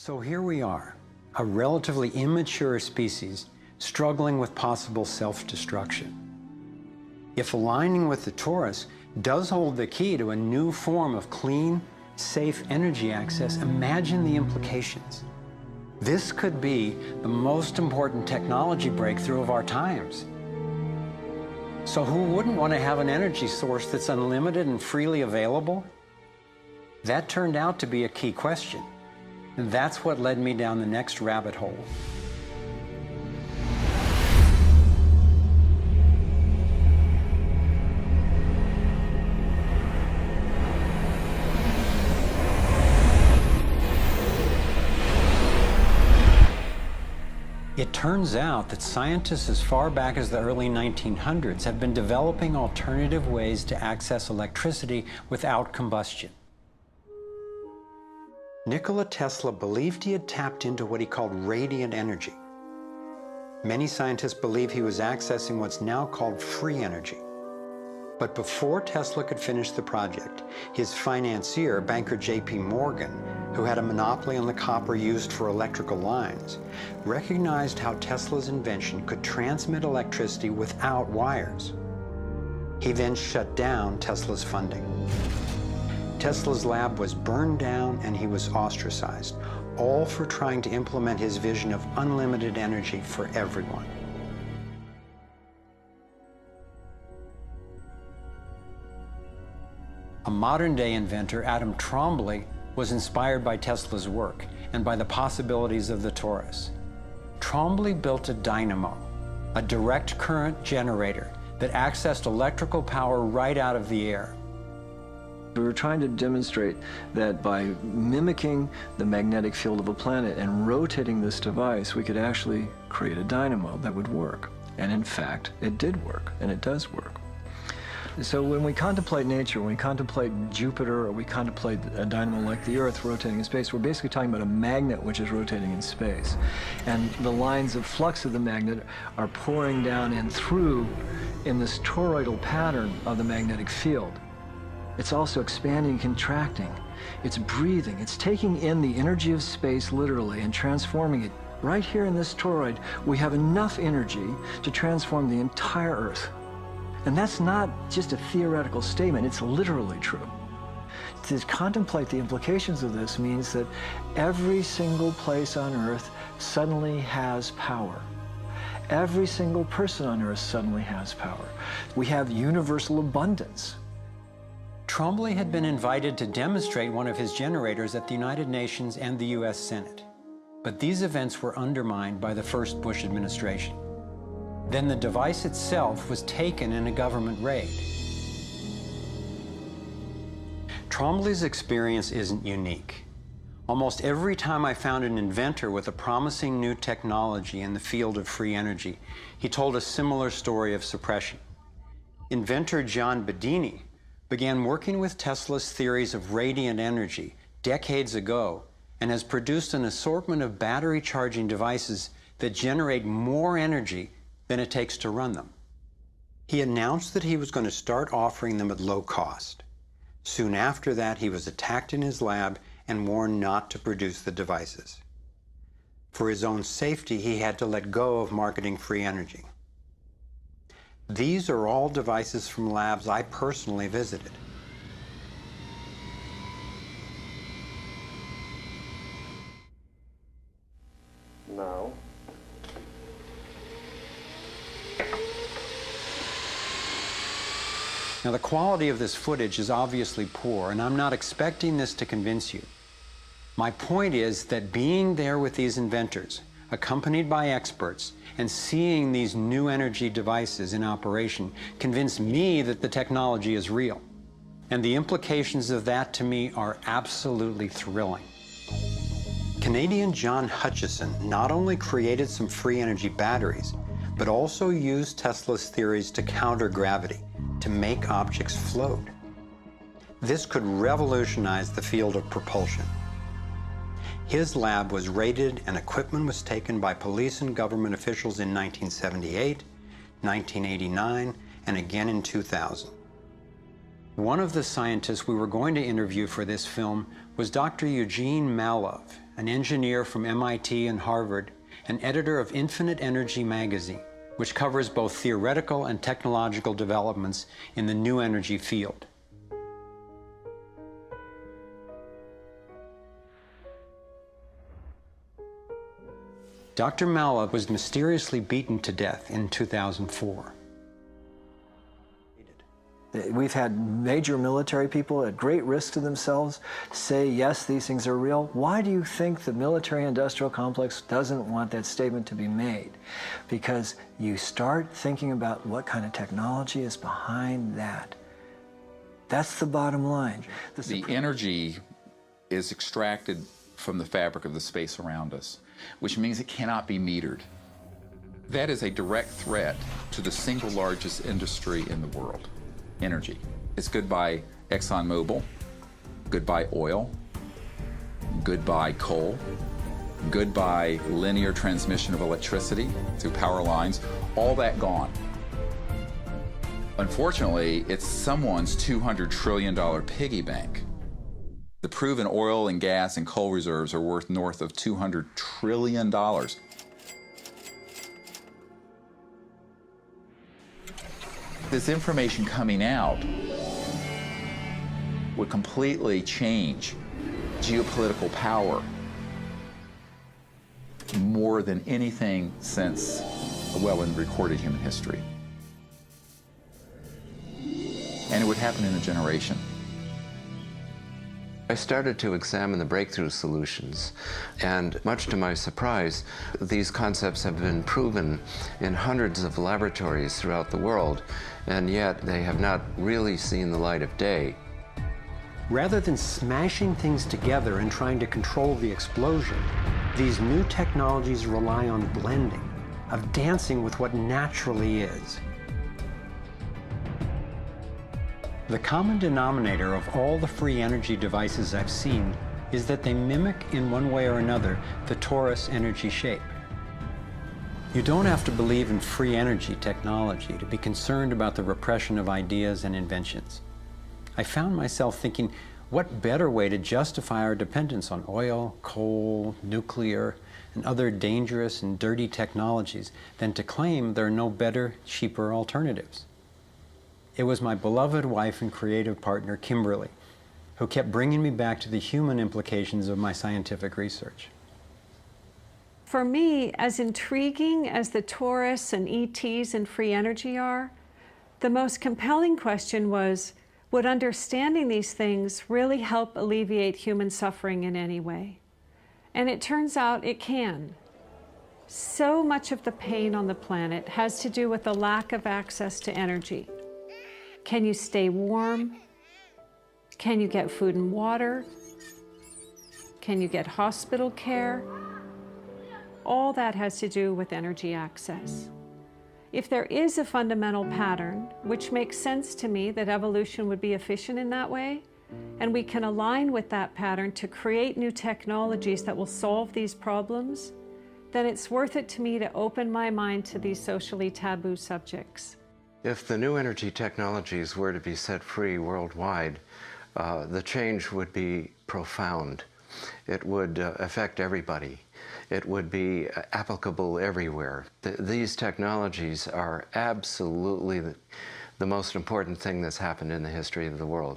So here we are, a relatively immature species struggling with possible self-destruction. If aligning with the torus does hold the key to a new form of clean, safe energy access, imagine the implications. This could be the most important technology breakthrough of our times. So who wouldn't want to have an energy source that's unlimited and freely available? That turned out to be a key question. And that's what led me down the next rabbit hole. It turns out that scientists as far back as the early 1900s have been developing alternative ways to access electricity without combustion. Nikola Tesla believed he had tapped into what he called radiant energy. Many scientists believe he was accessing what's now called free energy. But before Tesla could finish the project, his financier, banker J.P. Morgan, who had a monopoly on the copper used for electrical lines, recognized how Tesla's invention could transmit electricity without wires. He then shut down Tesla's funding. Tesla's lab was burned down and he was ostracized, all for trying to implement his vision of unlimited energy for everyone. A modern-day inventor, Adam Trombly, was inspired by Tesla's work and by the possibilities of the torus. Trombly built a dynamo, a direct current generator that accessed electrical power right out of the air. We were trying to demonstrate that by mimicking the magnetic field of a planet and rotating this device, we could actually create a dynamo that would work. And in fact, it did work, and it does work. So when we contemplate nature, when we contemplate Jupiter, or we contemplate a dynamo like the Earth rotating in space, we're basically talking about a magnet which is rotating in space. And the lines of flux of the magnet are pouring down and through in this toroidal pattern of the magnetic field. It's also expanding and contracting. It's breathing. It's taking in the energy of space literally and transforming it. Right here in this toroid, we have enough energy to transform the entire Earth. And that's not just a theoretical statement, it's literally true. To contemplate the implications of this means that every single place on Earth suddenly has power. Every single person on Earth suddenly has power. We have universal abundance. Trombly had been invited to demonstrate one of his generators at the United Nations and the US Senate. But these events were undermined by the first Bush administration. Then the device itself was taken in a government raid. Trombly's experience isn't unique. Almost every time I found an inventor with a promising new technology in the field of free energy, he told a similar story of suppression. Inventor John Bedini began working with Tesla's theories of radiant energy decades ago and has produced an assortment of battery charging devices that generate more energy than it takes to run them. He announced that he was going to start offering them at low cost. Soon after that, he was attacked in his lab and warned not to produce the devices. For his own safety, he had to let go of marketing free energy. These are all devices from labs I personally visited. Now. Now, the quality of this footage is obviously poor, and I'm not expecting this to convince you. My point is that being there with these inventors, accompanied by experts, and seeing these new energy devices in operation convinced me that the technology is real. And the implications of that to me are absolutely thrilling. Canadian John Hutchison not only created some free energy batteries, but also used Tesla's theories to counter gravity, to make objects float. This could revolutionize the field of propulsion. His lab was raided and equipment was taken by police and government officials in 1978, 1989, and again in 2000. One of the scientists we were going to interview for this film was Dr. Eugene Mallove, an engineer from MIT and Harvard, and editor of Infinite Energy magazine, which covers both theoretical and technological developments in the new energy field. Dr. Malla was mysteriously beaten to death in 2004. We've had major military people at great risk to themselves say, yes, these things are real. Why do you think the military-industrial complex doesn't want that statement to be made? Because you start thinking about what kind of technology is behind that. That's the bottom line. The energy is extracted from the fabric of the space around us, which means it cannot be metered. That is a direct threat to the single largest industry in the world. Energy. It's goodbye ExxonMobil, goodbye oil, goodbye coal, goodbye linear transmission of electricity through power lines, all that gone. Unfortunately, it's someone's $200 trillion piggy bank. The proven oil and gas and coal reserves are worth north of $200 trillion. This information coming out would completely change geopolitical power more than anything since, well, in recorded human history. And it would happen in a generation. I started to examine the breakthrough solutions, and much to my surprise, these concepts have been proven in hundreds of laboratories throughout the world, and yet they have not really seen the light of day. Rather than smashing things together and trying to control the explosion, these new technologies rely on blending, of dancing with what naturally is. The common denominator of all the free energy devices I've seen is that they mimic in one way or another the torus energy shape. You don't have to believe in free energy technology to be concerned about the repression of ideas and inventions. I found myself thinking, what better way to justify our dependence on oil, coal, nuclear, and other dangerous and dirty technologies than to claim there are no better, cheaper alternatives? It was my beloved wife and creative partner, Kimberly, who kept bringing me back to the human implications of my scientific research. For me, as intriguing as the torus and ETs and free energy are, the most compelling question was, would understanding these things really help alleviate human suffering in any way? And it turns out it can. So much of the pain on the planet has to do with the lack of access to energy. Can you stay warm? Can you get food and water? Can you get hospital care? All that has to do with energy access. If there is a fundamental pattern, which makes sense to me that evolution would be efficient in that way, and we can align with that pattern to create new technologies that will solve these problems, then it's worth it to me to open my mind to these socially taboo subjects. If the new energy technologies were to be set free worldwide, the change would be profound. It would affect everybody. It would be applicable everywhere. These technologies are absolutely the most important thing that's happened in the history of the world.